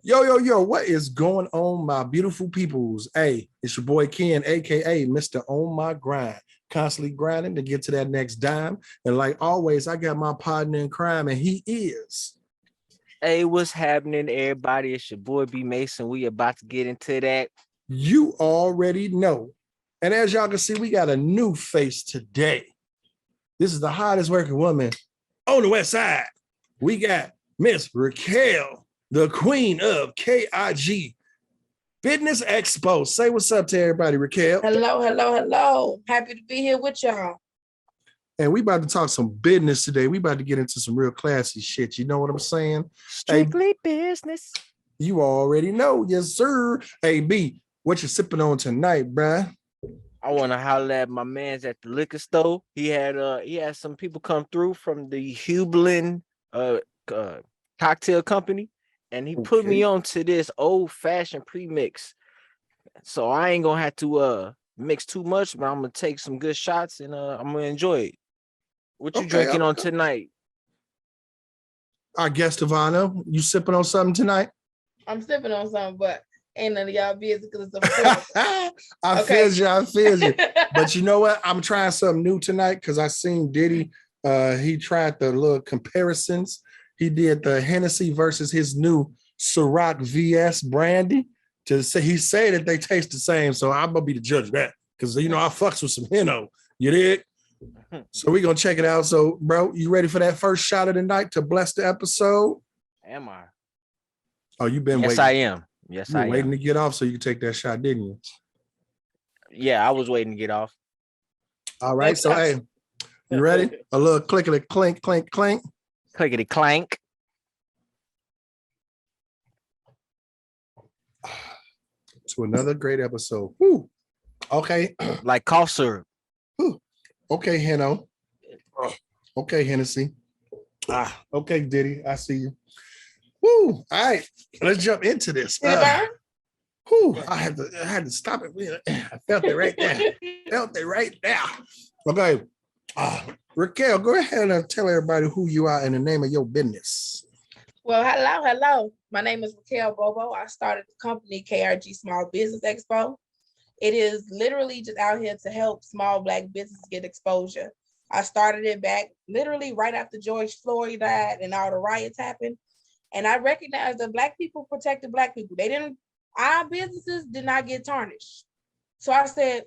Yo, what is going on, my beautiful peoples? Hey, it's your boy Ken, aka Mr. On My Grind, constantly grinding to get to that next dime. And like always, I got my partner in crime, and he is. Hey, what's happening, everybody? It's your boy B Mason. We about to get into that. You already know. And as y'all can see, we got a new face today. This is the hottest working woman on the West Side. We got Miss Ricquel, the queen of KRG Business Expo. Say what's up to everybody, Ricquel. Hello. Happy to be here with y'all. And we about to talk some business today. We about to get into some real classy shit. You know what I'm saying? Strictly business. You already know. Yes, sir. Hey, B, what you sipping on tonight, bruh? I want to holler at my man's at the liquor store. He had some people come through from the Hublin cocktail company, and he put me on to this old-fashioned premix. So I ain't gonna have to mix too much, but I'm gonna take some good shots and I'm gonna enjoy it. What you drinking on tonight? Our guest of honor, you sipping on something tonight? I'm sipping on something, but ain't none of y'all busy because it's a I feel you. But you know what? I'm trying something new tonight because I seen Diddy. He tried the little comparisons. He did the Hennessy versus his new Ciroc VS brandy. He said that they taste the same, so I'm gonna be the judge of that because I fucks with some Henno. You did. So we're gonna check it out. So, bro, you ready for that first shot of the night to bless the episode? Am I? Oh, you've been waiting. Yes, I am. Yes, I am. Waiting to get off so you can take that shot, didn't you? Yeah, I was waiting to get off. All right. So, hey, you ready? A little clickety clink, clink, clink. Clickety clank. To another great episode. Woo. Okay. Like cough syrup. Woo. Okay, Henno. Okay, Hennessy. Okay, Diddy. I see you. Woo. All right. Let's jump into this. Whew, I had to stop it. I felt it right there. Okay. Ricquel, go ahead and tell everybody who you are and the name of your business. Well, hello. My name is Ricquel Bobo. I started the company KRG Small Business Expo. It is literally just out here to help small Black businesses get exposure. I started it back literally right after George Floyd died and all the riots happened. And I recognized that Black people protected Black people. Our businesses did not get tarnished. So I said,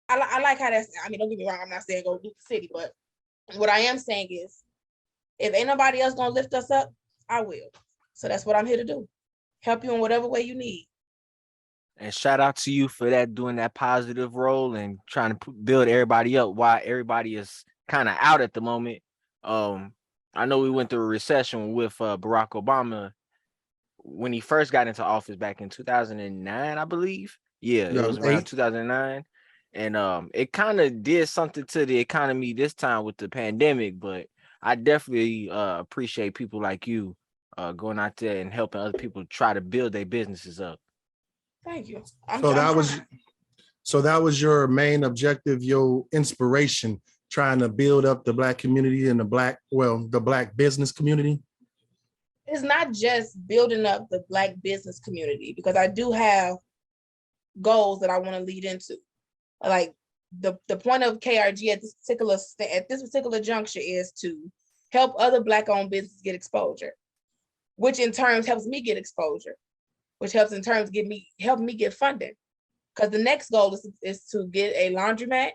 I like how that's, don't get me wrong, I'm not saying go loot the city, but what I am saying is, if ain't nobody else gonna lift us up, I will. So that's what I'm here to do. Help you in whatever way you need. And shout out to you for that, doing that positive role and trying to build everybody up while everybody is kind of out at the moment. I know we went through a recession with Barack Obama when he first got into office back in 2009, I believe. Yeah, it was around 2009. And it kind of did something to the economy this time with the pandemic, but I definitely appreciate people like you going out there and helping other people try to build their businesses up. Thank you. So that was your main objective, your inspiration, trying to build up the Black community and the Black business community? It's not just building up the Black business community, because I do have goals that I want to lead into. Like the point of KRG at this particular juncture is to help other Black-owned businesses get exposure, which in turn helps me get exposure, which helps in turn help me get funding. Because the next goal is to get a laundromat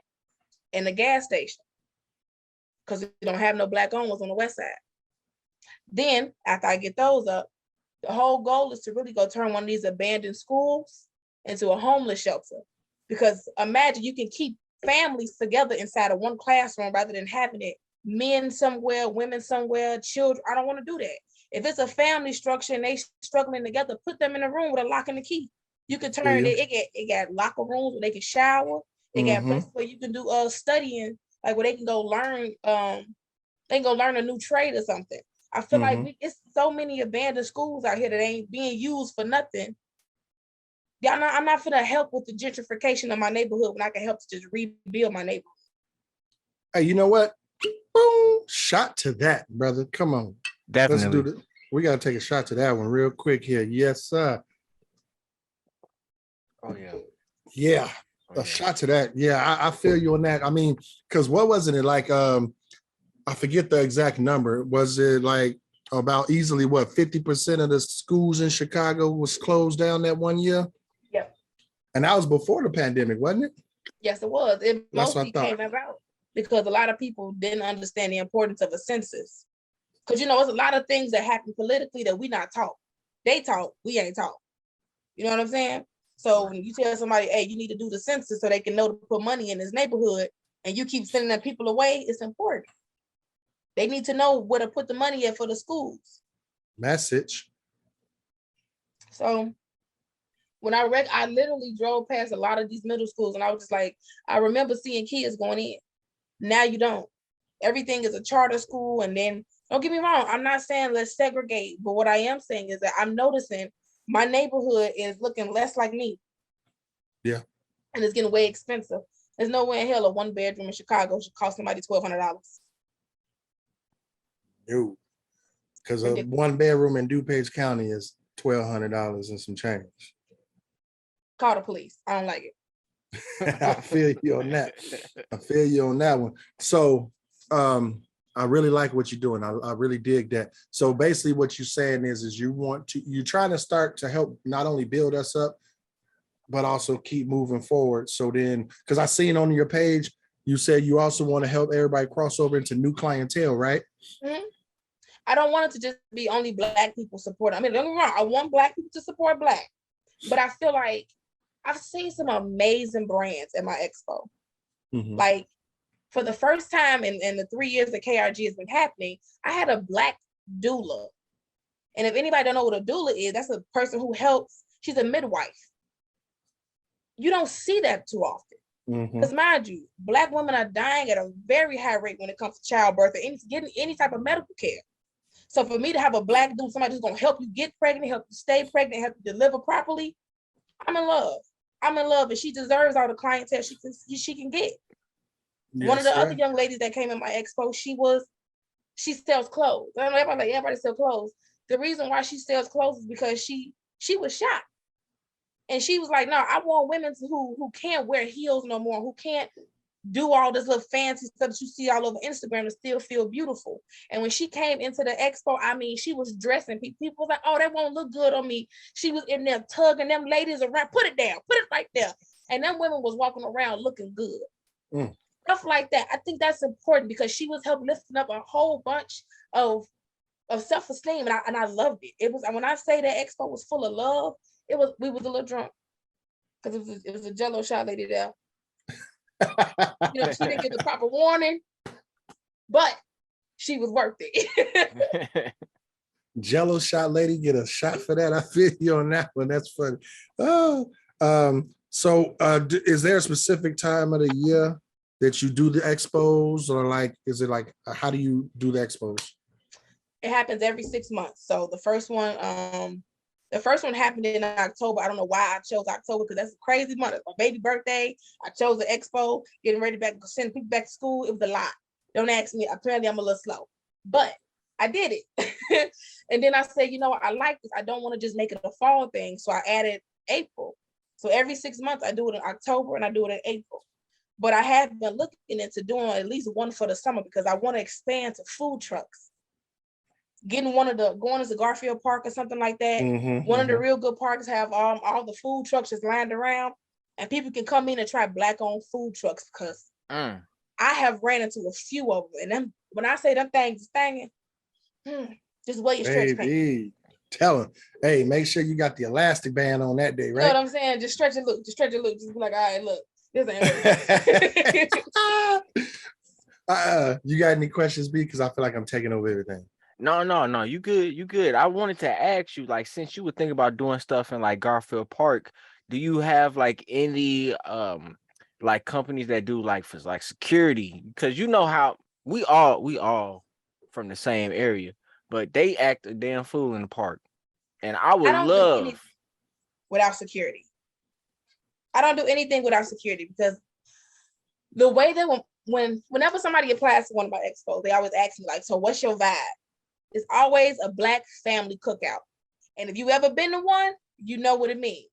and a gas station, because we don't have no Black-owned ones on the West Side. Then after I get those up, the whole goal is to really go turn one of these abandoned schools into a homeless shelter. Because imagine you can keep families together inside of one classroom rather than having it men somewhere, women somewhere, children. I don't want to do that. If it's a family structure and they struggling together, put them in a room with a lock and a key. You can turn it got locker rooms where they can shower. They got places where you can do studying, like where they can go learn a new trade or something. I feel like it's so many abandoned schools out here that ain't being used for nothing. Y'all know I'm not finna help with the gentrification of my neighborhood when I can help to just rebuild my neighborhood. Hey, you know what? Boom! Shot to that, brother. Come on. Definitely. We got to take a shot to that one real quick here. Yes, sir. Oh yeah. Yeah. Oh, A yeah. shot to that. Yeah, I feel you on that. I mean, because what wasn't it like? I forget the exact number. Was it like about easily what 50% of the schools in Chicago was closed down that one year? Yep. And that was before the pandemic, wasn't it? Yes, it was. It That's what I mostly thought. came about because a lot of people didn't understand the importance of a census. Because there's a lot of things that happen politically that we not taught. They taught, we ain't taught. You know what I'm saying? So when you tell somebody, hey, you need to do the census so they can know to put money in this neighborhood, and you keep sending that people away, it's important. They need to know where to put the money at for the schools. Message. So when I literally drove past a lot of these middle schools, and I was just like, I remember seeing kids going in. Now you don't. Everything is a charter school, and then don't get me wrong, I'm not saying let's segregate, but what I am saying is that I'm noticing my neighborhood is looking less like me. Yeah. And it's getting way expensive. There's no way in hell a 1-bedroom in Chicago should cost somebody $1,200. No. Because a 1-bedroom in DuPage County is $1,200 and some change. Call the police. I don't like it. I feel you on that. I feel you on that one. So I really like what you're doing. I really dig that. So basically what you're saying is you're trying to start to help not only build us up, but also keep moving forward. So then, because I seen on your page, you said you also want to help everybody cross over into new clientele, right? Mm-hmm. I don't want it to just be only Black people support. I mean, don't get me wrong, I want Black people to support Black, but I feel like I've seen some amazing brands at my expo. Mm-hmm. Like for the first time in the 3 years that KRG has been happening, I had a Black doula. And if anybody don't know what a doula is, that's a person who helps. She's a midwife. You don't see that too often. Because mind you, Black women are dying at a very high rate when it comes to childbirth or getting any type of medical care. So for me to have a Black doula, somebody who's going to help you get pregnant, help you stay pregnant, help you deliver properly, I'm in love. I'm in love, and she deserves all the clientele she can get. Yes, one of the other young ladies that came in my expo, she sells clothes. I don't know, everybody sells clothes. The reason why she sells clothes is because she was shot. And she was like, no, I want women who can't wear heels no more, who can't do all this little fancy stuff that you see all over Instagram to still feel beautiful. And when she came into the expo, I mean, she was dressing. People was like, oh, that won't look good on me. She was in there tugging them ladies around, put it down, put it right there. And them women was walking around looking good. Stuff like that. I think that's important because she was helping lifting up a whole bunch of self-esteem, and I loved it. It was, when I say that expo was full of love, we was a little drunk because it was a Jello shot lady there. She didn't get the proper warning, but she was worth it. Jello shot lady, get a shot for that. I feel you on that one. That's funny. So is there a specific time of the year that you do the expos, or is it how do you do the expos? It happens every 6 months. So the first one happened in October. I don't know why I chose October because that's a crazy month. It's my baby birthday. I chose the expo, getting ready to send people back to school. It was a lot. Don't ask me. Apparently I'm a little slow, but I did it. And then I said, I like this. I don't want to just make it a fall thing. So I added April. So every 6 months I do it in October and I do it in April. But I have been looking into doing at least one for the summer because I want to expand to food trucks. Getting going to Garfield Park or something like that. One of the real good parks have all the food trucks just lined around, and people can come in and try Black-owned food trucks because I have ran into a few of them, and them, when I say them things banging, just wear your stretch pants. Tell them, hey, make sure you got the elastic band on that day, right? You know what I'm saying? Just stretch it, look. Just be like, all right, look, this ain't working. You got any questions, B? Because I feel like I'm taking over everything. No. You good. I wanted to ask you, since you would think about doing stuff in Garfield Park, do you have any companies that do for security? Because how we all from the same area, but they act a damn fool in the park. And I would love without security. I don't do anything without security because the way that whenever somebody applies to one of my expos, they always ask me so what's your vibe? It's always a Black family cookout. And if you ever been to one, you know what it means.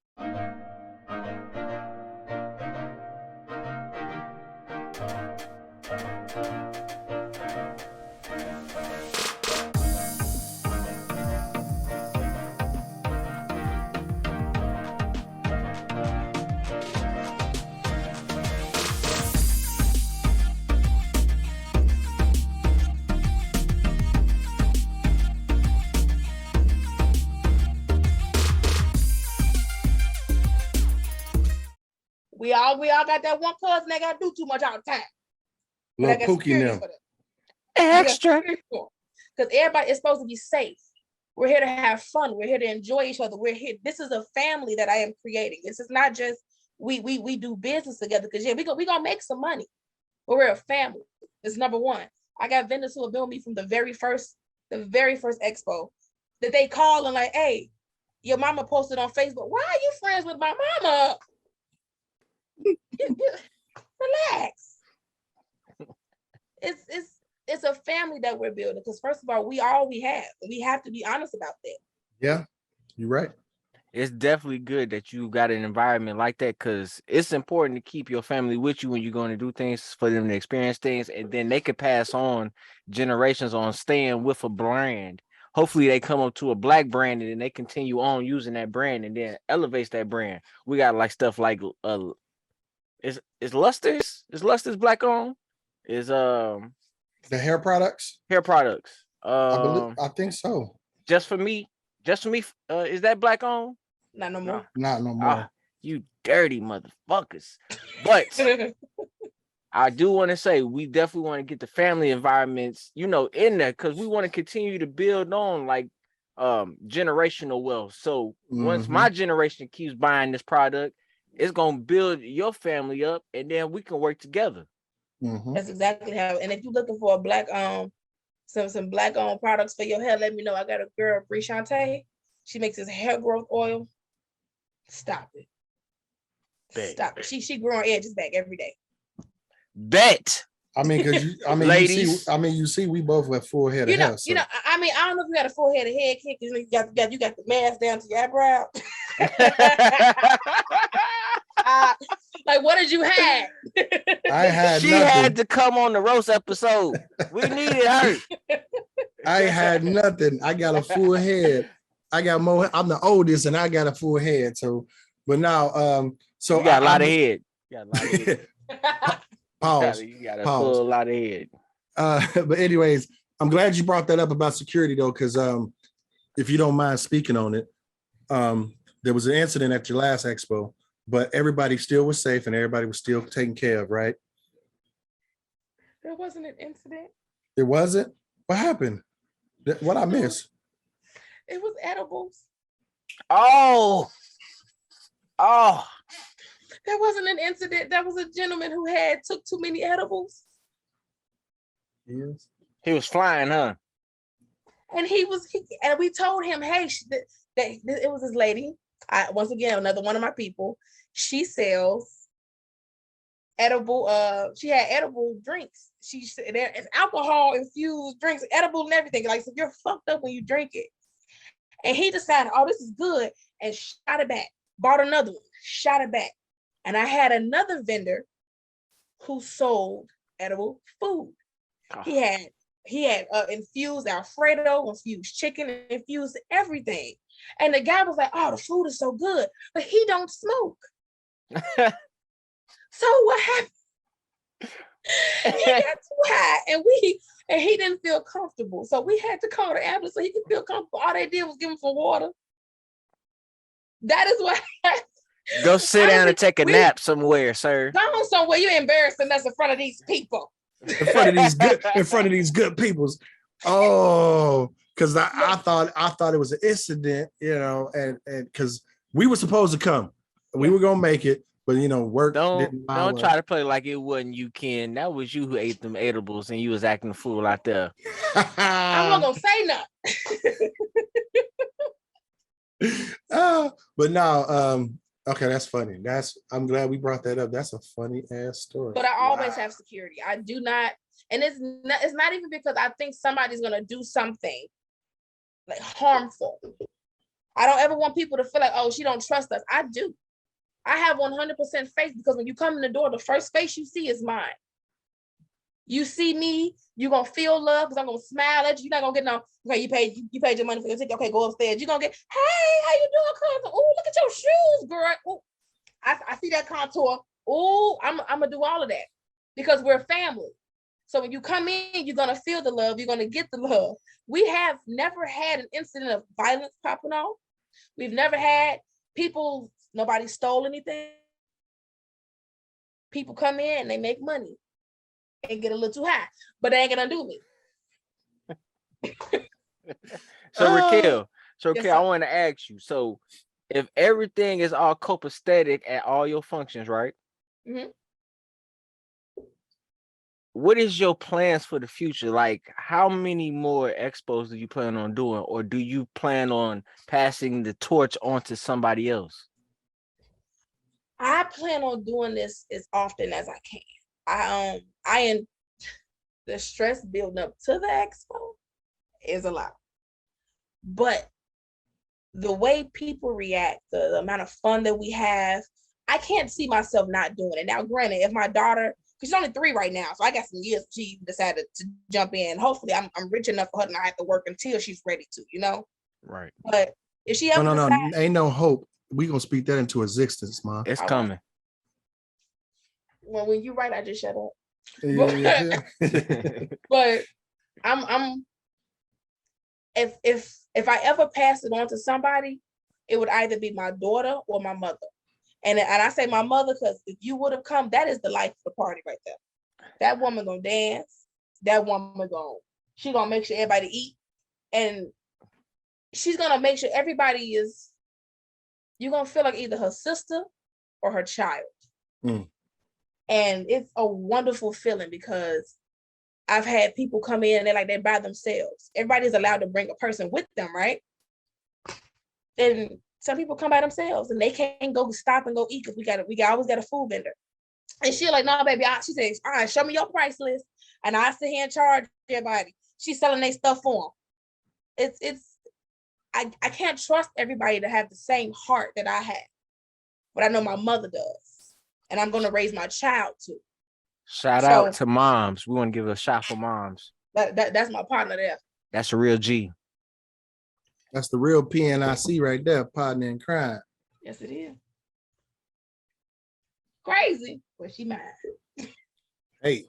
We all got that one cousin that got to do too much all the time. But I Little got Pookie security now. for them. Extra. Because everybody is supposed to be safe. We're here to have fun. We're here to enjoy each other. We're here. This is a family that I am creating. This is not just we do business together. Because yeah, we gonna make some money. But we're a family. It's number one. I got vendors who have been with me from the very first expo that they call and like, hey, your mama posted on Facebook. Why are you friends with my mama? Relax. It's a family that we're building because first of all, we have. We have to be honest about that. Yeah, you're right. It's definitely good that you got an environment like that because it's important to keep your family with you when you're going to do things for them to experience things, and then they could pass on generations on staying with a brand. Hopefully they come up to a Black brand and then they continue on using that brand and then elevates that brand. We got like stuff like is Luster's Black owned? Is The hair products? hair products. I think so. Just for me, is that Black owned? Not no more. Not no more. You dirty motherfuckers. But I do want to say we definitely want to get the family environments, in there because we want to continue to build on like generational wealth. So once my generation keeps buying this product, it's gonna build your family up, and then we can work together. That's exactly how. And if you're looking for a Black some Black owned products for your hair, let me know. I got a girl, Bree Shantae. She makes this hair growth oil. Stop it. Stop it. She growing edges back every day. Bet. I mean, because ladies. you see, we both have full head of hair. So. I don't know if you got a full head of hair, kid, because you got the mask down to your eyebrow. Like, what did you have? I had she nothing. had to come on the roast episode. We needed her. I had nothing. I got a full head. I got more. I'm the oldest, and I got a full head. So, but now, so you got a lot of head. You got a lot of head. Pause. You got a full lot of head. But anyways, I'm glad you brought that up about security though, because if you don't mind speaking on it, there was an incident at your last expo, but everybody still was safe and everybody was still taken care of, right? There wasn't an incident. It wasn't? What happened? What I miss? It was edibles. Oh. There wasn't an incident. There was a gentleman who took too many edibles. Yes. He was flying, huh? And and we told him, hey, that it was this lady. Once again, another one of my people. She sells edible. She had edible drinks. It's alcohol infused drinks, edible and everything. Like, so you're fucked up when you drink it. And he decided, oh, this is good, and shot it back. Bought another one, shot it back. And I had another vendor who sold edible food. He had infused Alfredo, infused chicken, infused everything. And the guy was like, oh, the food is so good, but he don't smoke. So what happened? He got too high and he didn't feel comfortable. So we had to call the ambulance so he could feel comfortable. All they did was give him some water. That is what happened. Go sit down and take a nap somewhere, sir. Go somewhere. You're embarrassing us in front of these people. In front of these good peoples. Oh, because I thought it was an incident, and because we were supposed to come. We were gonna make it, but work didn't allow don't try to play like it wasn't you, Ken. That was you who ate them edibles and you was acting a fool out there. I'm not gonna say nothing. But now, okay, that's funny. I'm glad we brought that up. That's a funny ass story. But I always have security. I do not, and it's not even because I think somebody's gonna do something like harmful. I don't ever want people to feel like, oh, she don't trust us. I do. I have 100% faith because when you come in the door, the first face you see is mine. You see me, you're gonna feel love because I'm gonna smile at you. You're not gonna get no, okay, you paid your money for your ticket. Okay, go upstairs. You're gonna get, hey, how you doing, cousin? Oh, look at your shoes, girl. Ooh, I see that contour. Oh, I'm gonna do all of that because we're family. So when you come in, you're gonna feel the love, you're gonna get the love. We have never had an incident of violence popping off. We've never had people, nobody stole anything. People come in and they make money and get a little too high, but they ain't gonna do me. So Ricquel, Yes, I sir. want to ask you. So if everything is all copacetic at all your functions, right? Mhm. What is your plans for the future? Like, how many more expos do you plan on doing, or do you plan on passing the torch on to somebody else? I plan on doing this as often as I can. I am the stress building up to the expo is a lot, but the way people react, the amount of fun that we have, I can't see myself not doing it. Now, granted, if my daughter, because she's only 3 right now, so I got some years, she decided to jump in. Hopefully, I'm rich enough for her to not have to work until she's ready to, Right. But if she ever No, decides, ain't no hope. We gonna speak that into existence, man. It's I won't. coming. Well, when you write, I just shut up. Yeah. But I'm if I ever pass it on to somebody, it would either be my daughter or my mother. And I say my mother because if you would have come, that is the life of the party right there. That woman gonna dance. That woman she gonna make sure everybody eat, and she's gonna make sure everybody is. You're gonna feel like either her sister or her child, Mm. and it's a wonderful feeling because I've had people come in and they're by themselves. Everybody's allowed to bring a person with them, right? And some people come by themselves and they can't go stop and go eat because we always got a food vendor. And she's like, no, baby. She says, all right, show me your price list. And I sit here and charge everybody. She's selling their stuff for them. I can't trust everybody to have the same heart that I have, but I know my mother does. And I'm going to raise my child too. Shout out to moms. We want to give a shot for moms. That's my partner there. That's a real G. That's the real PNIC right there, partner in crime. Yes, it is. Crazy, but she mine. Hey,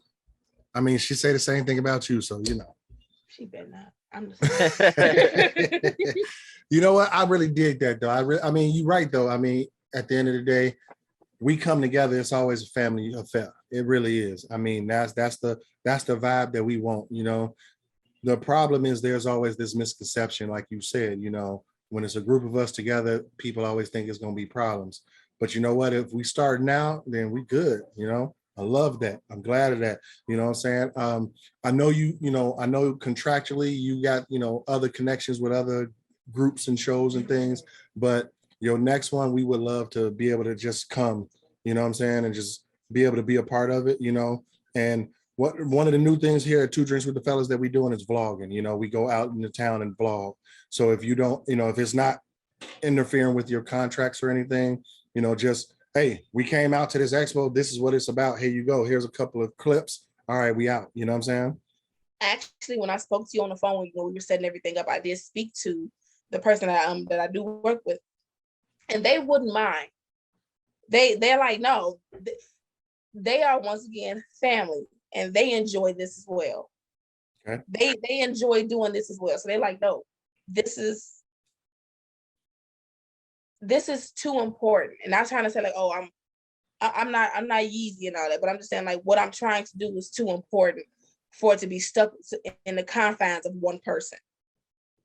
I mean, she say the same thing about you, so you know. She better not. I'm just You know what? I really dig that though. I mean, you're right though. I mean, at the end of the day, we come together. It's always a family affair. It really is. I mean, that's the vibe that we want. You know, the problem is there's always this misconception, like you said. You know, when it's a group of us together, people always think it's going to be problems. But you know what? If we start now, then we good. You know, I love that. I'm glad of that. You know what I'm saying? I know I know contractually you got, other connections with other groups and shows and things, but your next one, we would love to be able to just come, you know what I'm saying? And just be able to be a part of it, and one of the new things here at Two Drinks with the Fellas that we're doing is vlogging. We go out in the town and vlog. So if you don't, if it's not interfering with your contracts or anything, just, hey, we came out to this expo. This is what it's about. Here you go. Here's a couple of clips. All right, we out. You know what I'm saying? Actually, when I spoke to you on the phone, when we were setting everything up, I did speak to the person that I do work with, and they wouldn't mind. They're like, no, they are once again family, and they enjoy this as well. Okay. They enjoy doing this as well. So they're like, no, this is too important. And I'm trying to say like, oh, I'm not Yeezy and all that, but I'm just saying like what I'm trying to do is too important for it to be stuck in the confines of one person.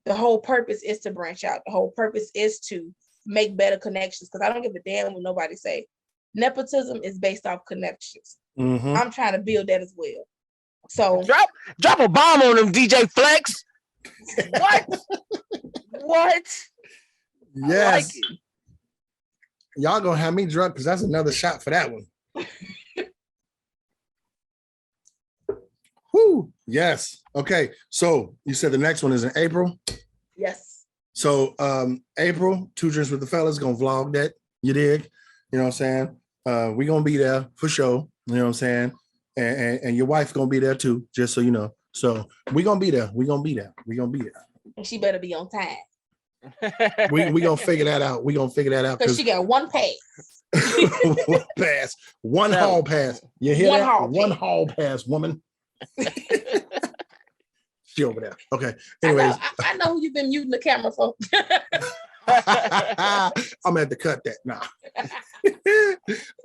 The whole purpose is to branch out. The whole purpose is to make better connections, because I don't give a damn what nobody say. Nepotism is based off connections. Mm-hmm. I'm trying to build that as well. So drop a bomb on them, DJ Flex. What? Yes. Like y'all gonna have me drunk because that's another shot for that one. Whoo. Yes. Okay. So you said the next one is in April? Yes. So April, 2 Drinks with the Fellas, gonna vlog that. You dig? You know what I'm saying? We gonna be there for sure. You know what I'm saying? And your wife gonna be there too, just so you know. So we gonna be there. We gonna be there. We gonna be there. And she better be on time. We gonna figure that out. We gonna figure that out Because she got one pass. one pass, one hall pass. You hear One that? hall One pass. hall pass, woman. She over there. Okay. Anyways, I know who you've been muting the camera for. I'm gonna have to cut that now.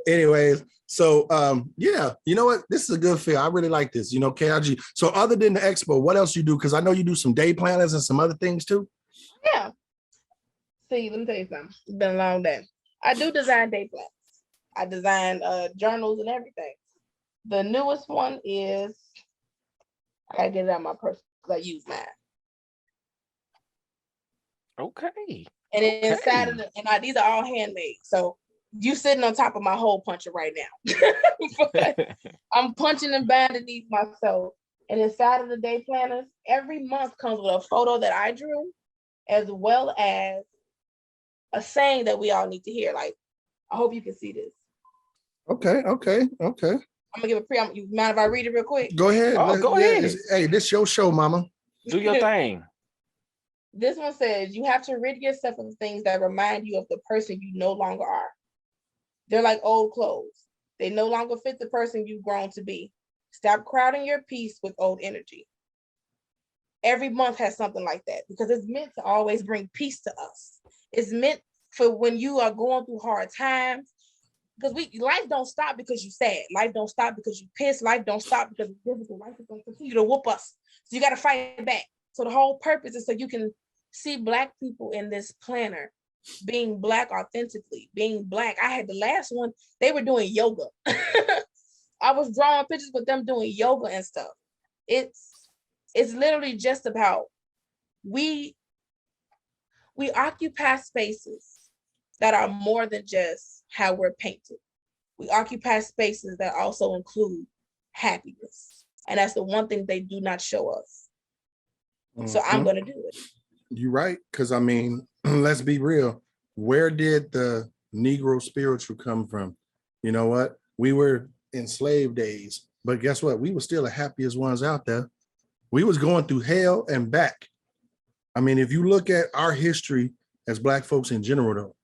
Anyways, so yeah, you know what? This is a good feel. I really like this. You know, KRG. So other than the expo, what else you do? Because I know you do some day planners and some other things too. Yeah. See, let me tell you something. It's been a long day. I do design day plans. I design journals and everything. The newest one is, I gotta get it out of my purse because I use mine. Okay. And inside of these are all handmade. So you sitting on top of my hole puncher right now. But I'm punching and binding these myself. And inside of the day planners, every month comes with a photo that I drew, as well as a saying that we all need to hear. Like, I hope you can see this. Okay. I'm gonna give a you mind if I read it real quick? Go ahead. Oh, go ahead. Hey, this your show, mama. Do your thing. This one says, you have to rid yourself of things that remind you of the person you no longer are. They're like old clothes. They no longer fit the person you've grown to be. Stop crowding your peace with old energy. Every month has something like that because it's meant to always bring peace to us. It's meant for when you are going through hard times, because life don't stop because you're sad. Life don't stop because you're pissed. Life don't stop because it's difficult. Life is going to continue to whoop us. So you got to fight back. So the whole purpose is so you can see Black people in this planner being Black authentically, being Black. I had the last one, they were doing yoga. I was drawing pictures with them doing yoga and stuff. It's literally just about we occupy spaces that are more than just how we're painted. We occupy spaces that also include happiness. And that's the one thing they do not show us. So I'm going to do it. You're right. Because I mean, let's be real. Where did the Negro spiritual come from? You know what? We were in slave days, but guess what? We were still the happiest ones out there. We was going through hell and back. I mean, if you look at our history as Black folks in general, though,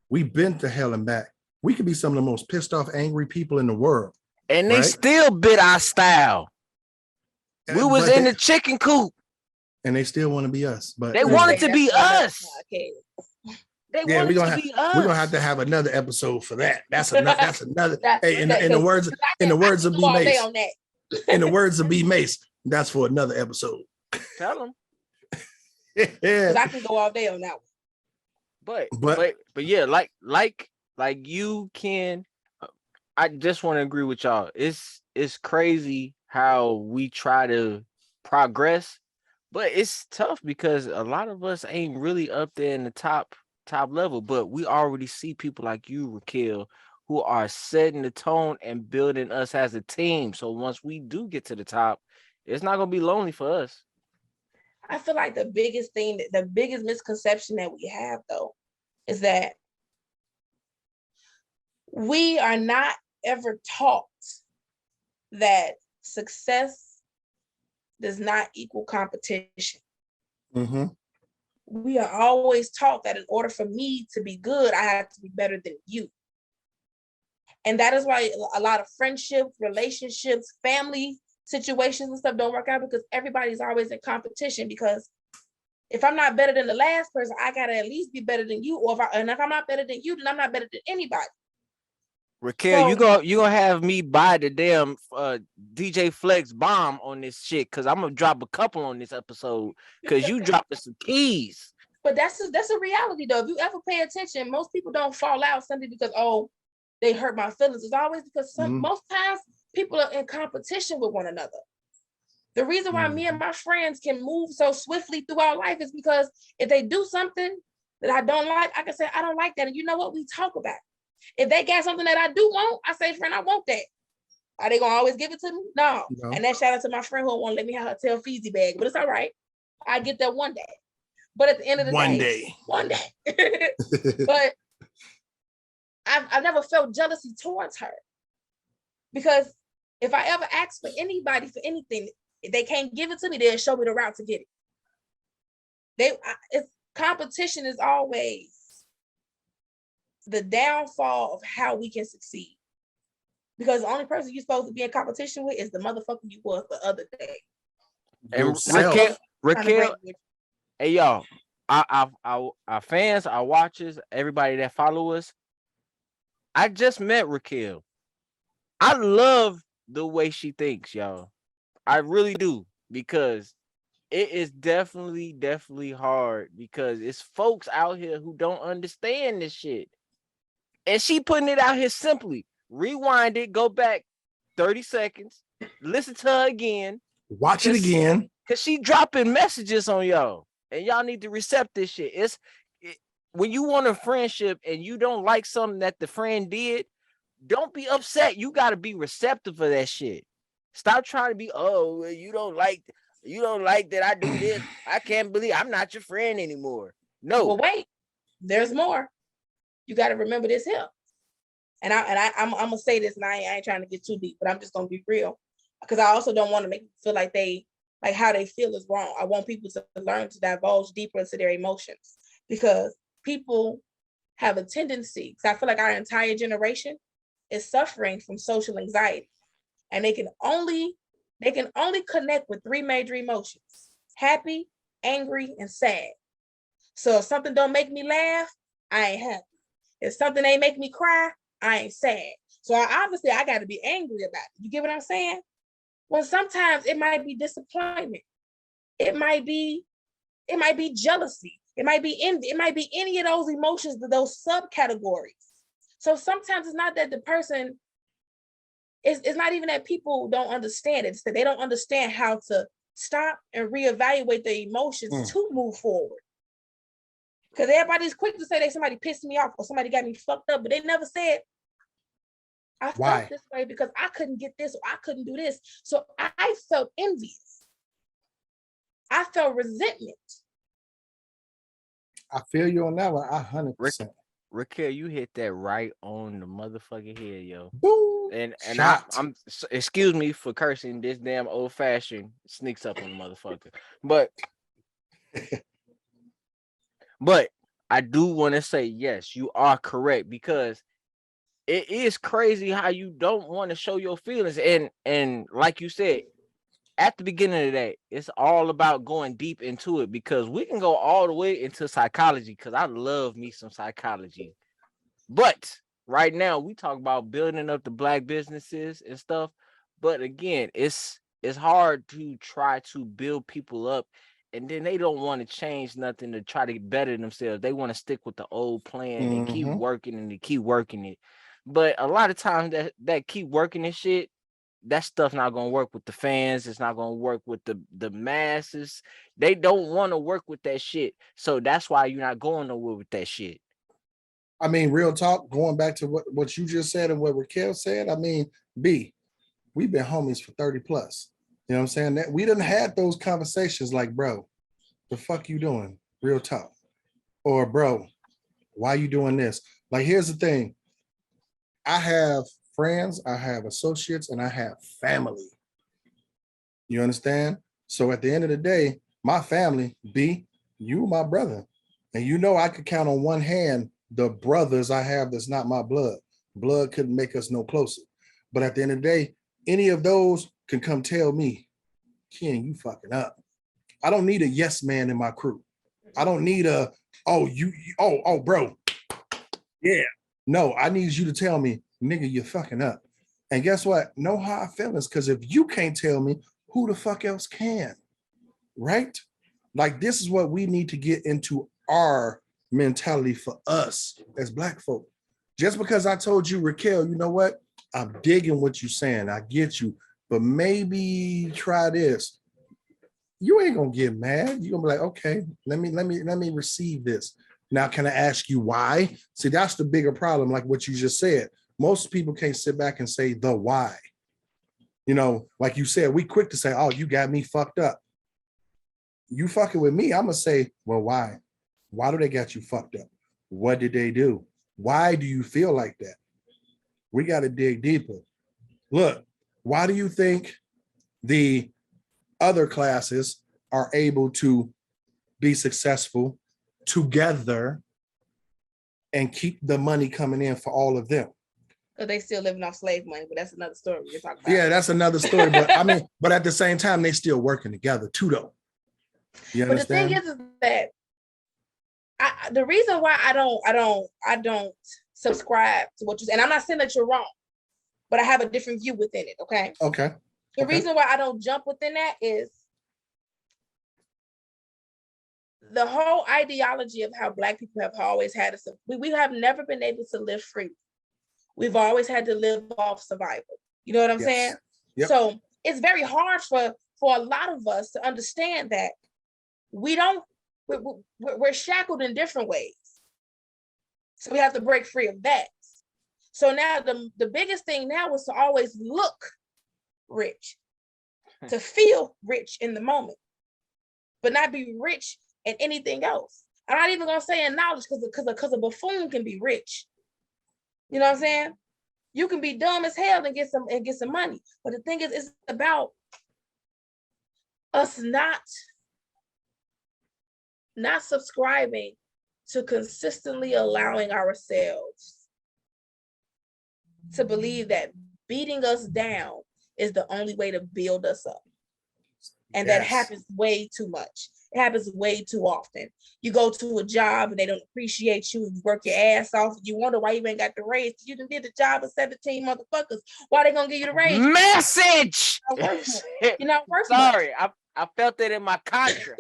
we've been to hell and back. We could be some of the most pissed off, angry people in the world. And they still bit our style. We was in the chicken coop. And they still want to be us. But they wanted to be us. We're gonna have to have another episode for that. That's another. Hey, in the words of B Mace. In the words of B Mace, that's for another episode. Tell them. Because I can go all day on that one. But yeah, like you can. I just want to agree with y'all. It's crazy how we try to progress, but it's tough because a lot of us ain't really up there in the top level. But we already see people like you, Ricquel, who are setting the tone and building us as a team. So once we do get to the top, it's not gonna be lonely for us. I feel like the biggest misconception that we have, though, is that we are not ever taught that success does not equal competition. Mm-hmm. We are always taught that in order for me to be good, I have to be better than you. And that is why a lot of friendships, relationships, family situations and stuff don't work out, because everybody's always in competition. Because if I'm not better than the last person, I gotta at least be better than you. If I'm not better than you, then I'm not better than anybody. Ricquel, you gonna have me buy the damn DJ Flex bomb on this shit, because I'm gonna drop a couple on this episode because you dropping some keys. But that's a reality, though. If you ever pay attention, most people don't fall out simply because, oh, they hurt my feelings. It's always because most times people are in competition with one another. The reason why me and my friends can move so swiftly throughout life is because if they do something that I don't like, I can say, I don't like that. And you know what? We talk about it. If they got something that I do want, I say, friend, I want that. Are they gonna always give it to me? No. And that shout out to my friend who won't let me have her tail feezy bag, but it's all right. I get that one day. But at the end of the One day, day. but I've never felt jealousy towards her, because if I ever ask for anybody for anything, if they can't give it to me, they'll show me the route to get it. It's competition is always the downfall of how we can succeed, because the only person you're supposed to be in competition with is the motherfucker you was the other day. And Yourself. Ricquel, hey y'all, our fans, our watchers, everybody that follow us. I just met Ricquel. I love the way she thinks, y'all. I really do, because it is definitely hard, because it's folks out here who don't understand this shit. And she putting it out here simply. Rewind it, go back 30 seconds, listen to her again. Watch it again. Cause she dropping messages on y'all. And y'all need to accept this shit. When you want a friendship and you don't like something that the friend did, don't be upset. You got to be receptive for that shit. Stop trying to be, oh, you don't like that I do this. I can't believe I'm not your friend anymore. No. Well, wait, there's more. You got to remember this here. And I'm gonna say this, and I ain't trying to get too deep, but I'm just gonna be real, because I also don't want to make them feel like how they feel is wrong. I want people to learn to divulge deeper into their emotions, because people have a tendency. Because I feel like our entire generation is suffering from social anxiety, and they can only connect with three major emotions: happy, angry, and sad. So if something don't make me laugh, I ain't happy. If something ain't make me cry, I ain't sad. So obviously I got to be angry about it. You get what I'm saying? Well, sometimes it might be disappointment. It might be jealousy. It might be envy. It might be any of those emotions, those subcategories. So sometimes it's not that the person, it's not even that people don't understand it. It's that they don't understand how to stop and reevaluate their emotions to move forward. Because everybody's quick to say somebody pissed me off or somebody got me fucked up, but they never said, I felt this way because I couldn't get this or I couldn't do this. So I felt envious. I felt resentment. I feel you on that one. 100%. Ricquel, you hit that right on the motherfucking head, yo. Boom. And I'm excuse me for cursing. This damn old fashioned sneaks up on the motherfucker. But I do want to say, yes, you are correct, because it is crazy how you don't want to show your feelings. And like you said, at the beginning of the day, it's all about going deep into it, because we can go all the way into psychology, because I love me some psychology. But right now we talk about building up the Black businesses and stuff. But again, it's hard to try to build people up, and then they don't want to change nothing to try to better themselves. They want to stick with the old plan and keep working and keep working it. But a lot of times that keep working this shit, that stuff not gonna work with the fans. It's not gonna work with the masses. They don't want to work with that shit. So that's why you're not going nowhere with that shit. I mean, real talk, going back to what you just said and what Ricquel said, I mean, we've been homies for 30 plus. You know what I'm saying? That we done had those conversations like, bro, the fuck you doing? Real talk. Or bro, why you doing this? Like, here's the thing. I have friends, I have associates, and I have family. You understand? So at the end of the day, my family, you my brother. And you know I could count on one hand the brothers I have that's not my blood. Blood couldn't make us no closer. But at the end of the day, any of those can come tell me, Ken, you fucking up. I don't need a yes man in my crew. I don't need bro. Yeah. No, I need you to tell me, nigga, you're fucking up. And guess what? No hard feelings, because if you can't tell me, who the fuck else can? Right? Like, this is what we need to get into our mentality for us as Black folk. Just because I told you, Ricquel, you know what? I'm digging what you're saying. I get you, but maybe try this. You ain't gonna get mad. You're gonna be like, okay, let me receive this. Now, can I ask you why? See, that's the bigger problem, like what you just said. Most people can't sit back and say the why. You know, like you said, we quick to say, oh, you got me fucked up. you fucking with me, I'm gonna say, well, why? Why do they got you fucked up? What did they do? Why do you feel like that? We got to dig deeper. Look, why do you think the other classes are able to be successful together and keep the money coming in for all of them? Because they still living off slave money, but that's another story we're talking about. Yeah, that's another story. But I mean, but at the same time, they still working together too, though. You understand? But the thing is that the reason why I don't subscribe to what you say, and I'm not saying that you're wrong, but I have a different view within it. Okay. Okay. The reason why I don't jump within that is the whole ideology of how Black people have always had us. We have never been able to live free. We've always had to live off survival. You know what I'm saying? Yep. So it's very hard for a lot of us to understand that we're shackled in different ways. So we have to break free of that. So now the biggest thing now is to always look rich, to feel rich in the moment, but not be rich in anything else. I'm not even gonna say in knowledge because a buffoon can be rich. You know what I'm saying? You can be dumb as hell and get some money. But the thing is, it's about us not subscribing to consistently allowing ourselves to believe that beating us down is the only way to build us up. And that happens way too much. It happens way too often. You go to a job and they don't appreciate you, and you work your ass off, and you wonder why you ain't got the raise. You done did the job of 17 motherfuckers. Why they gonna give you the raise? Message! You're not worth Sorry, I felt that in my contract.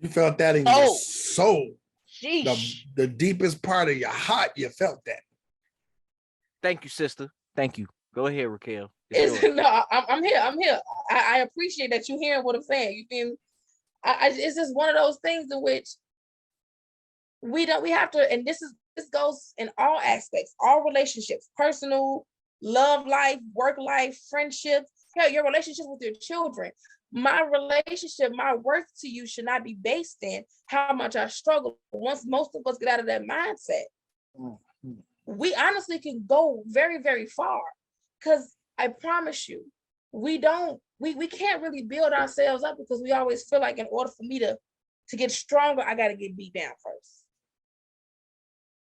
You felt that in your soul. The deepest part of your heart, you felt that. Thank you, sister. Thank you. Go ahead, Ricquel. No, I'm here. I'm here. I appreciate that you hearing what I'm saying. You feel me? It's just one of those things in which we have to, and this goes in all aspects, all relationships, personal, love life, work life, friendships, hell, your relationship with your children. My relationship, my worth to you should not be based in how much I struggle. Once most of us get out of that mindset, we honestly can go very, very far. Because I promise you, we can't really build ourselves up because we always feel like in order for me to get stronger, I got to get beat down first.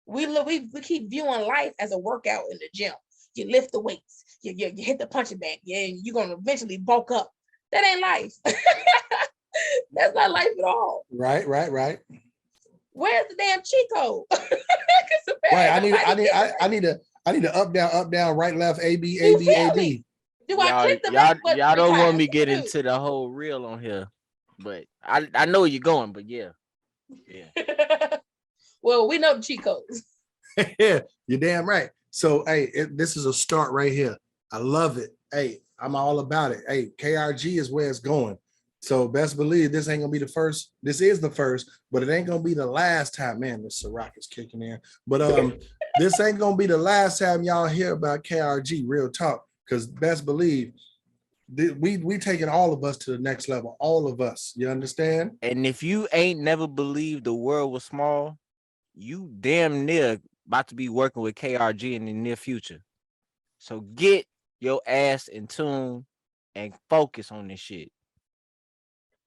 We keep viewing life as a workout in the gym. You lift the weights, you hit the punching bag, you're going to eventually bulk up. That ain't life. That's not life at all. Right. Where's the damn cheat code? Right. I need to up down, right, left, A B. Do I click the button? Y'all don't want me get into the whole reel on here, but I know where you're going, but yeah. Well, we know the cheat codes. Yeah, you're damn right. So, hey, this is a start right here. I love it. Hey, I'm all about it. Hey, KRG is where it's going. So best believe this ain't gonna be the first. This is the first, but it ain't gonna be the last time. Man, this Ciroc is kicking in. But this ain't gonna be the last time y'all hear about KRG. Real talk, because best believe we taking all of us to the next level. All of us. You understand? And if you ain't never believed the world was small, you damn near about to be working with KRG in the near future. So get your ass in tune and focus on this shit.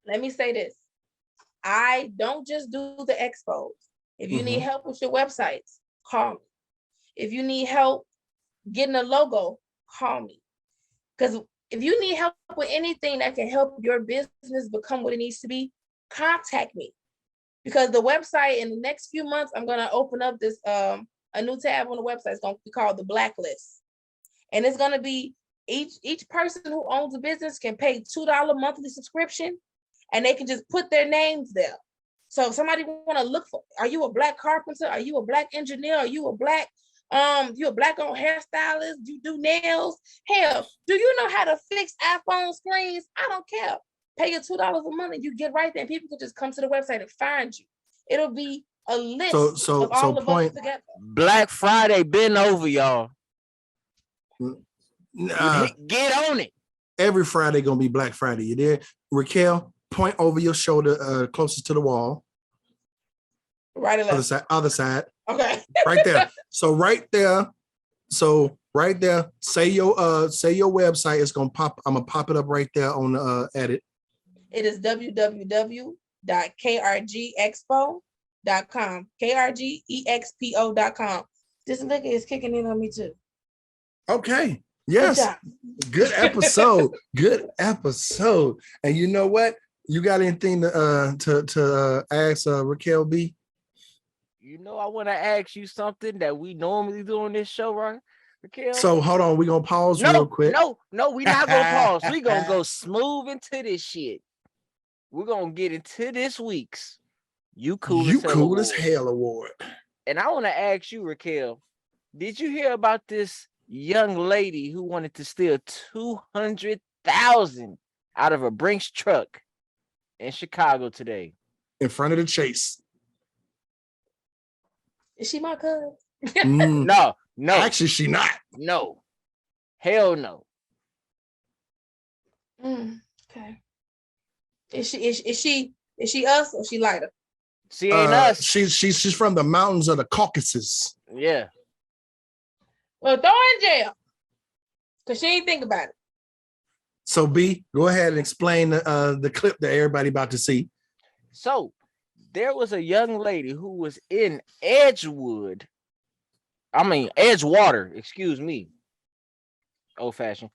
Let me say this. I don't just do the expos. If you need help with your websites, call me. If you need help getting a logo, call me. Because if you need help with anything that can help your business become what it needs to be, contact me. Because the website, in the next few months, I'm going to open up this a new tab on the website. It's going to be called the Blacklist. And it's going to be each person who owns a business can pay $2 monthly subscription, and they can just put their names there. So if somebody want to look for, are you a Black carpenter? Are you a Black engineer? Are you a Black you a Black-owned hairstylist? You do nails? Hell, do you know how to fix iPhone screens? I don't care. Pay your $2 a month and you get right there, and people can just come to the website and find you. It'll be a list of all of us together. Black Friday been over, y'all. Get on it. Every Friday gonna be Black Friday. You there, Ricquel? point over your shoulder, closest to the wall. Right or left? Other side, other side. Okay. Right there. So right there. Say your website. It's gonna pop. I'm gonna pop it up right there on the edit. It is www.krgexpo.com. KRGEXPO.com. This nigga is kicking in on me too. Okay. Yes. Good episode. Good episode. And you know what? You got anything to ask Ricquel B? You know, I want to ask you something that we normally do on this show, right, Ricquel? So hold on, we're gonna pause real quick. No, we're not gonna pause. We're gonna go smooth into this shit. We're gonna get into this week's You Cool as Hell Award. And I want to ask you, Ricquel, did you hear about this young lady who wanted to steal $200,000 out of a Brinks truck in Chicago today? In front of the Chase. Is she my cousin? No. Actually, she not. No. Hell no. Okay. Is she us or she lighter? She ain't us. She's from the mountains of the Caucasus. Yeah. Well, throw her in jail. Because she ain't think about it. So B, go ahead and explain the clip that everybody about to see. So there was a young lady who was in Edgewater, excuse me. Old fashioned.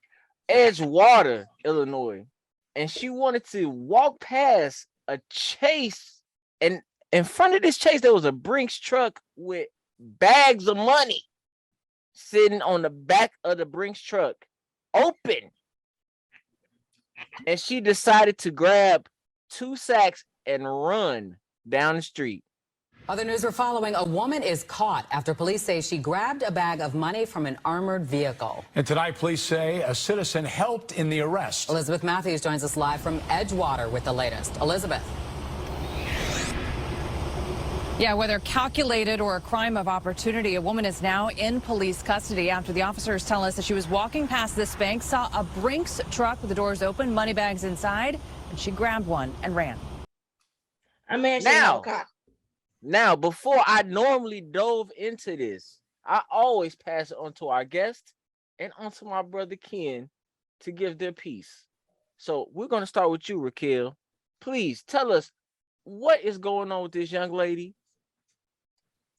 Edgewater, Illinois. And she wanted to walk past a Chase. And in front of this Chase, there was a Brinks truck with bags of money sitting on the back of the Brinks truck, open. And she decided to grab 2 sacks and run down the street. Other news we're following, a woman is caught after police say she grabbed a bag of money from an armored vehicle. And tonight, police say a citizen helped in the arrest. Elizabeth Matthews joins us live from Edgewater with the latest. Elizabeth. Yeah, whether calculated or a crime of opportunity, a woman is now in police custody after the officers tell us that she was walking past this bank, saw a Brinks truck with the doors open, money bags inside, and she grabbed one and ran. Now, before I normally dove into this, I always pass it on to our guest and onto my brother Ken to give their piece. So we're going to start with you, Ricquel. Please tell us what is going on with this young lady.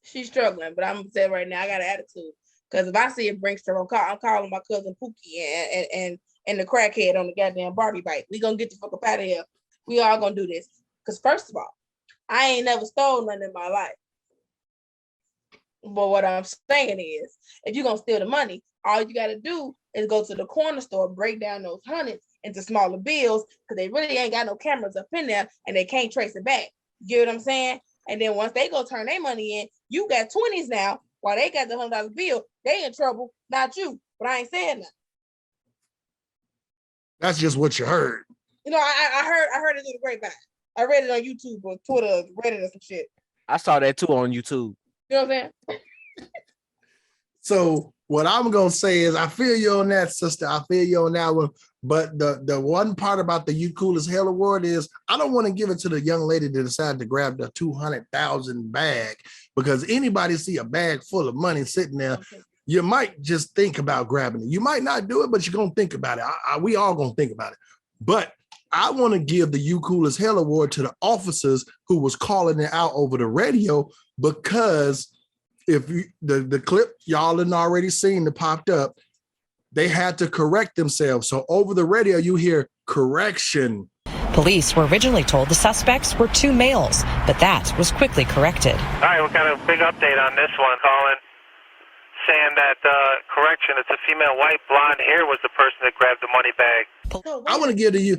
She's struggling, but I'm gonna say right now I got an attitude. Because if I see a Brinks truck, I'm calling my cousin Pookie and the crackhead on the goddamn Barbie bike. We gonna get the fuck up out of here. We all gonna do this. Because first of all, I ain't never stole nothing in my life. But what I'm saying is, if you're gonna steal the money, all you gotta do is go to the corner store, break down those hundreds into smaller bills, because they really ain't got no cameras up in there and they can't trace it back. You get what I'm saying? And then once they go turn their money in, you got 20s now, while they got the $100 bill, they in trouble, not you. But I ain't saying that. That's just what you heard. You know, I heard it through the grapevine. I read it on YouTube or Twitter, Reddit or some shit. I saw that too on YouTube. You know what I'm saying? So what I'm gonna say is I feel you on that, sister. I feel you on that one. But the one part about the You Cool as Hell Award is I don't want to give it to the young lady that decided to grab the 200,000 bag, because anybody see a bag full of money sitting there, you might just think about grabbing it. You might not do it, but you're gonna think about it. We all gonna think about it. But I want to give the You Cool as Hell Award to the officers who was calling it out over the radio, because if you, the clip y'all had already seen that popped up, they had to correct themselves. So over the radio, you hear correction. Police were originally told the suspects were 2 males, but that was quickly corrected. All right, we got a big update on this one, Colin, saying that, correction, it's a female, white, blonde hair was the person that grabbed the money bag. So I want to give to you.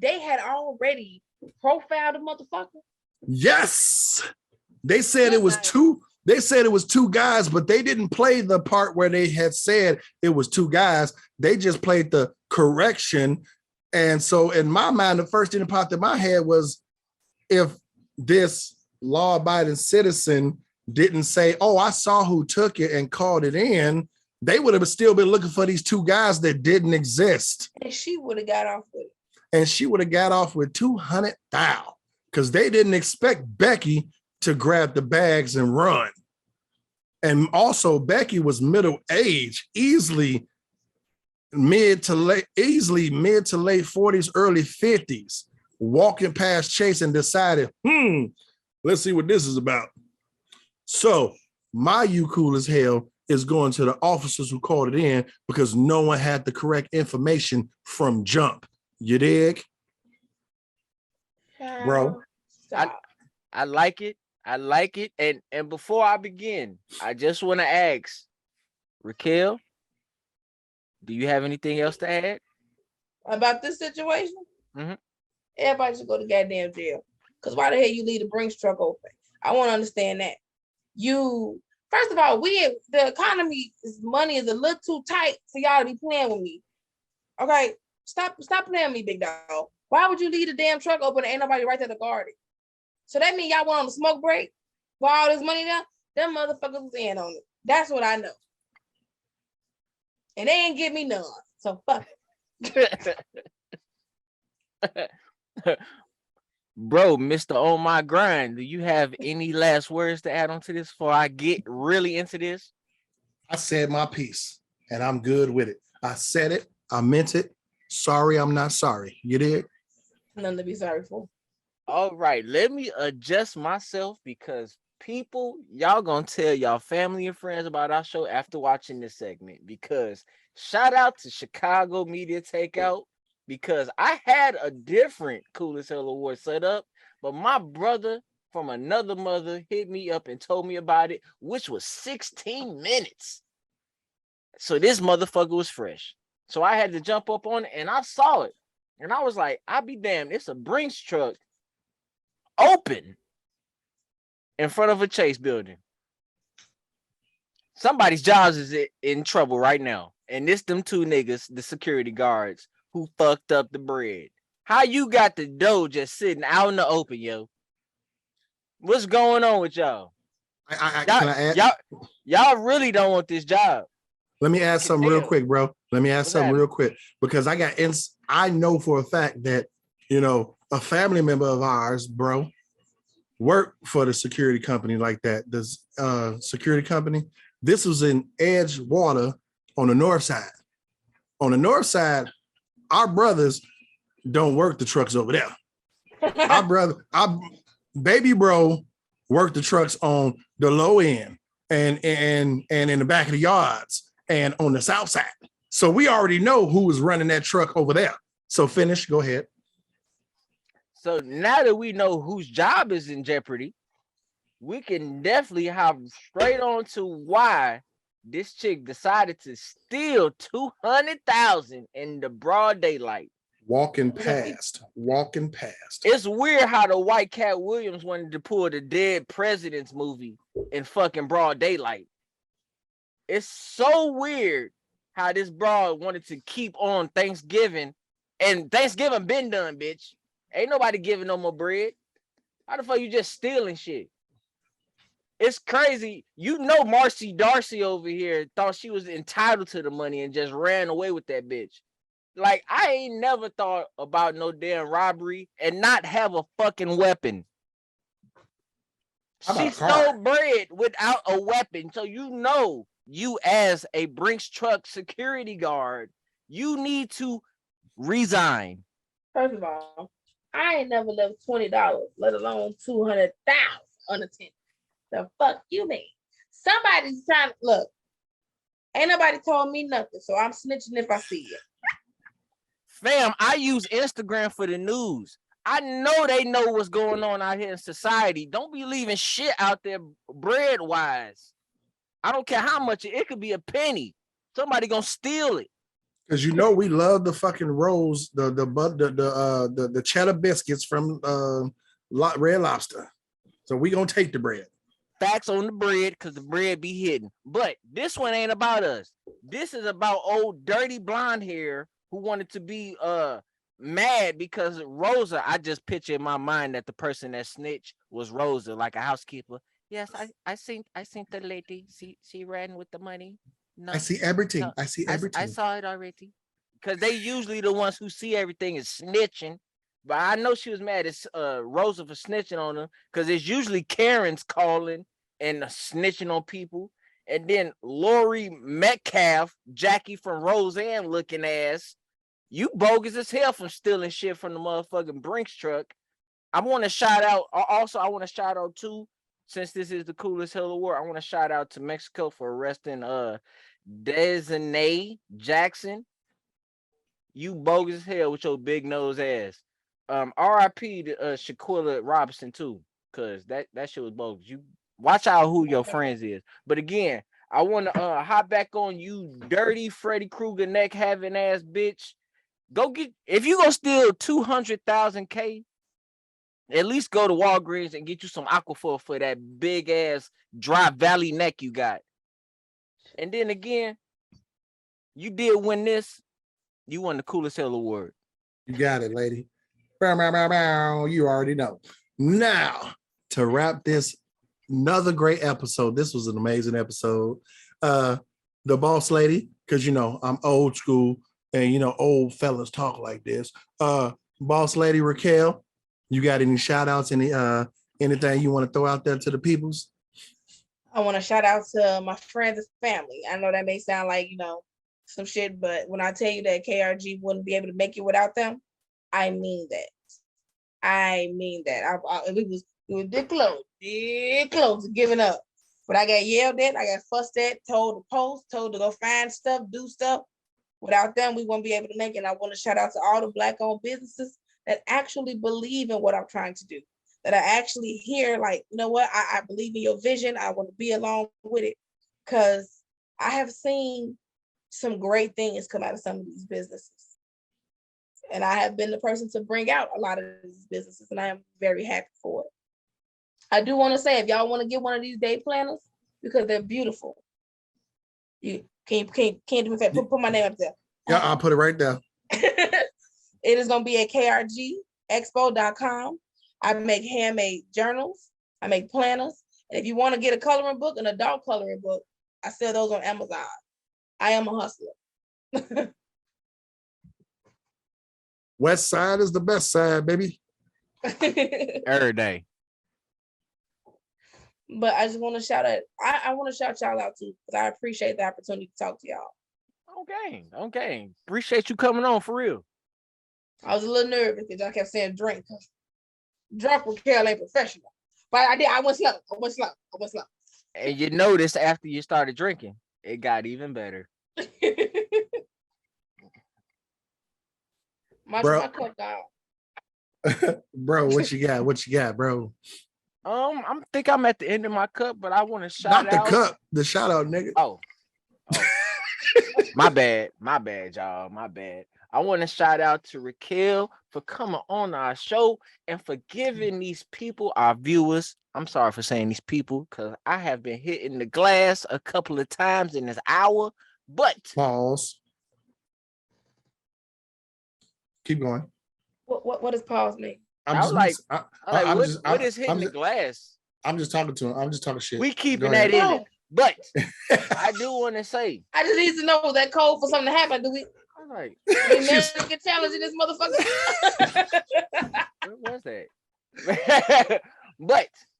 They had already profiled the motherfucker? Yes. They said it was 2. They said it was 2 guys, but they didn't play the part where they had said it was 2 guys. They just played the correction. And so in my mind, the first thing that popped in my head was, if this law-abiding citizen didn't say, oh, I saw who took it and called it in, they would have still been looking for these 2 guys that didn't exist. And she would have got off with it. and she would have got off with 200,000 because they didn't expect Becky to grab the bags and run. And also Becky was middle age, easily mid to late 40s, early 50s, walking past Chase and decided, let's see what this is about. So my "you cool as hell" is going to the officers who called it in because no one had the correct information from jump. You dig? Bro. I like it. I like it. And before I begin, I just want to ask, Ricquel, do you have anything else to add? About this situation? Everybody should go to goddamn jail. Because why the hell you leave the Brinks truck open? I want to understand that. First of all, the economy, money is a little too tight for y'all to be playing with me. Okay, stop playing with me, big dog. Why would you leave the damn truck open and ain't nobody right there to guard it? So that means y'all went on the smoke break while all this money down? Them motherfuckers was in on it. That's what I know. And they ain't give me none. So fuck it. Bro, Mr. On My Grind, do you have any last words to add on to this before I get really into this? I said my piece and I'm good with it. I said it. I meant it. Sorry, I'm not sorry. You did? Nothing to be sorry for. All right, let me adjust myself because people, y'all gonna tell y'all family and friends about our show after watching this segment, because shout out to Chicago Media Takeout, because I had a different Cool as Hell Award set up, but my brother from another mother hit me up and told me about it, which was 16 minutes. So this motherfucker was fresh. So I had to jump up on it and I saw it. And I was like, I'll be damned, it's a Brinks truck open in front of a Chase building. Somebody's jobs is in trouble right now. And it's them two niggas, the security guards, who fucked up the bread. How you got the dough just sitting out in the open, yo? What's going on with y'all? Can I add? Y'all really don't want this job. Let me add something real quick, bro. Let me add something real quick, because I know for a fact that, a family member of ours, bro, worked for the security company like that. This security company, this was in Edgewater on the north side. On the north side, our brothers don't work the trucks over there. Our baby bro worked the trucks on the low end and in the back of the yards and on the south side. So we already know who was running that truck over there. So finish, go ahead. So now that we know whose job is in jeopardy, we can definitely hop straight on to why this chick decided to steal 200,000 in the broad daylight. Walking past. It's weird how the White Cat Williams wanted to pull the Dead Presidents movie in fucking broad daylight. It's so weird how this broad wanted to keep on Thanksgiving, and Thanksgiving been done, bitch. Ain't nobody giving no more bread. How the fuck you just stealing shit? It's crazy. Marcy Darcy over here thought she was entitled to the money and just ran away with that bitch. Like, I ain't never thought about no damn robbery and not have a fucking weapon. She stole bread without a weapon. So you as a Brinks truck security guard, you need to resign. First of all, I ain't never left $20, let alone 200,000 unattended. The fuck you mean? Somebody's trying to look. Ain't nobody told me nothing, so I'm snitching if I see it. Fam, I use Instagram for the news. I know they know what's going on out here in society. Don't be leaving shit out there bread wise. I don't care how much it could be a penny. Somebody gonna steal it. Because we love the fucking rolls, the cheddar biscuits from Red Lobster. So we gonna take the bread. Facts on the bread, because the bread be hidden. But this one ain't about us. This is about old dirty blonde hair who wanted to be mad because Rosa, I just picture in my mind that the person that snitched was Rosa, like a housekeeper. Yes, I seen the lady. She ran with the money. No, I see everything. no, I see everything. I saw it already. because they usually the ones who see everything is snitching. But I know she was mad at Rosa for snitching on her because it's usually Karen's calling and snitching on people. And then Lori Metcalf, Jackie from Roseanne looking ass, you bogus as hell from stealing shit from the motherfucking Brinks truck. I want to shout out. Also, I want to shout out too, since this is the coolest hell award. I want to shout out to Mexico for arresting Desiree Jackson. You bogus as hell with your big nose ass. R.I.P. to Shaquilla Robinson too, cause that shit was bogus. You watch out who your friends is. But again, I want to hop back on you, dirty Freddy Krueger neck having ass bitch. Go get, if you gonna steal 200,000 K, at least go to Walgreens and get you some Aquaphor for that big ass Dry Valley neck you got. And then again, you did win this. You won the coolest hell award. You got it, lady. Bow, bow, bow, bow. You already know. Now, to wrap this, another great episode. This was an amazing episode. The boss lady, because you know I'm old school and you know old fellas talk like this. Boss lady Ricquel, you got any shout outs, anything you want to throw out there to the peoples? I want to shout out to my friends and family. I know that may sound like, you know, some shit, but when I tell you that KRG wouldn't be able to make it without them, I mean that. I mean that. We was close to giving up. But I got yelled at, I got fussed at, told to post, told to go find stuff, do stuff. Without them, we won't be able to make it. And I want to shout out to all the Black-owned businesses that actually believe in what I'm trying to do. That I actually hear, like, you know what, I believe in your vision. I want to be along with it. Because I have seen some great things come out of some of these businesses. And I have been the person to bring out a lot of these businesses, and I am very happy for it. I do want to say, if y'all want to get one of these day planners, because they're beautiful, you can't do me favor, put my name up there. Yeah, I'll put it right there. It is going to be at krgexpo.com. I make handmade journals. I make planners. And if you want to get a coloring book, an adult coloring book, I sell those on Amazon. I am a hustler. West side is the best side, baby. Every day. But I just want to shout out. I want to shout y'all out too, because I appreciate the opportunity to talk to y'all. Okay. Appreciate you coming on for real. I was a little nervous because y'all kept saying drink. Drunk with Kel ain't professional. But I went slow. And you noticed after you started drinking, it got even better. My cup down. Bro, what you got, bro? I think I'm at the end of my cup, but I want to shout out. Not the cup, the shout out, nigga. Oh. My bad, y'all. My bad. I want to shout out to Ricquel for coming on our show and for giving these people, our viewers, I'm sorry for saying these people, because I have been hitting the glass a couple of times in this hour, but pause. Keep going. What does pause mean? What is hitting the glass? I'm just talking to him. I'm just talking shit. We keeping that in it. But I do want to say, I just need to know that code for something to happen. Do we? I'm like, get challenged in this motherfucker. What was that?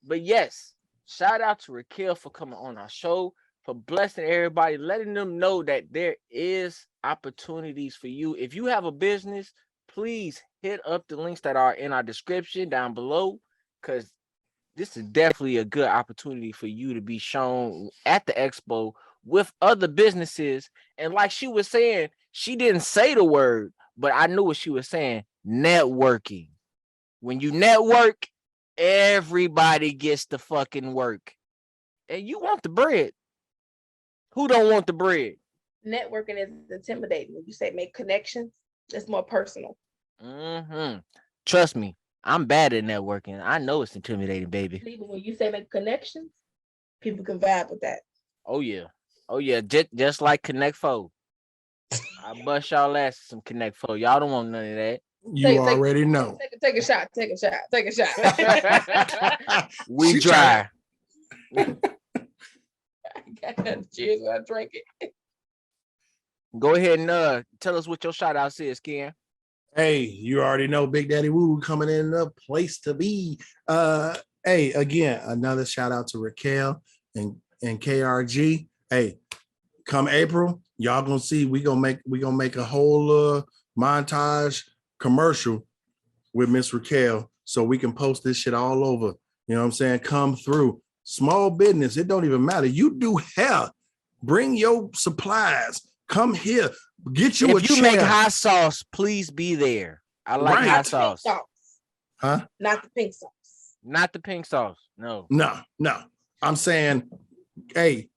but yes, shout out to Ricquel for coming on our show, for blessing everybody, letting them know that there is opportunities for you. If you have a business, please hit up the links that are in our description down below, because this is definitely a good opportunity for you to be shown at the expo with other businesses. And like she was saying, she didn't say the word, but I knew what she was saying. Networking. When you network, everybody gets the fucking work. And you want the bread. Who don't want the bread? Networking is intimidating. When you say make connections, it's more personal. Trust me, I'm bad at networking. I know it's intimidating, baby. Even when you say make connections, people can vibe with that. Oh yeah. Just like Connect 4. I bust y'all ass some Connect 4. Y'all don't want none of that. You already know. Take a shot. We dry. Cheers when I drink it. Go ahead and tell us what your shout out is, Ken. Hey, you already know Big Daddy Woo coming in the place to be. Hey, again, another shout out to Ricquel and KRG. Hey, come April, y'all gonna see we gonna make a whole montage commercial with Miss Ricquel so we can post this shit all over. You know what I'm saying? Come through. Small business, it don't even matter. You do hair, bring your supplies. Come here, get you If a you make chair. hot sauce, please be there. I like Right. hot sauce. Huh? Not the pink sauce. Not the pink sauce. No. No. I'm saying, hey,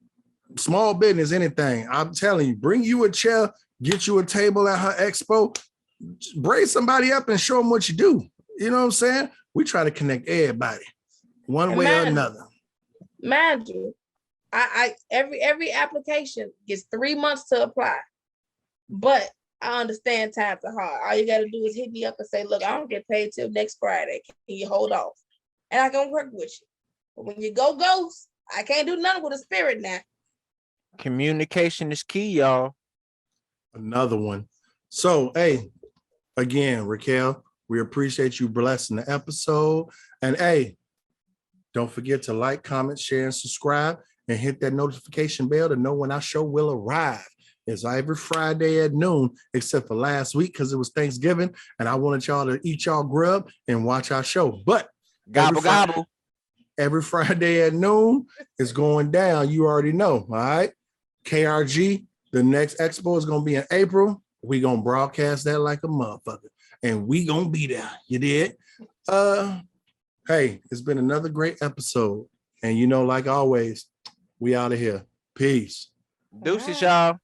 small business, anything. I'm telling you, bring you a chair, get you a table at her expo, brace somebody up and show them what you do. You know what I'm saying? We try to connect everybody one way or another. Mind you, I every application gets 3 months to apply, but I understand times are hard. All you got to do is hit me up and say, look, I don't get paid till next Friday. Can you hold off? And I can work with you. But when you go ghost, I can't do nothing with a spirit now. Communication is key, y'all. Another one. So, hey, again, Ricquel, we appreciate you blessing the episode. And hey, don't forget to like, comment, share, and subscribe, and hit that notification bell to know when our show will arrive. It's every Friday at noon, except for last week because it was Thanksgiving, and I wanted y'all to eat y'all grub and watch our show. But Gobble. Every Friday at noon, it's going down. You already know, all right? KRG, the next expo is going to be in April. We're going to broadcast that like a motherfucker, and we going to be there. You did? Hey, it's been another great episode. And like always, we out of here. Peace. Deuces, y'all.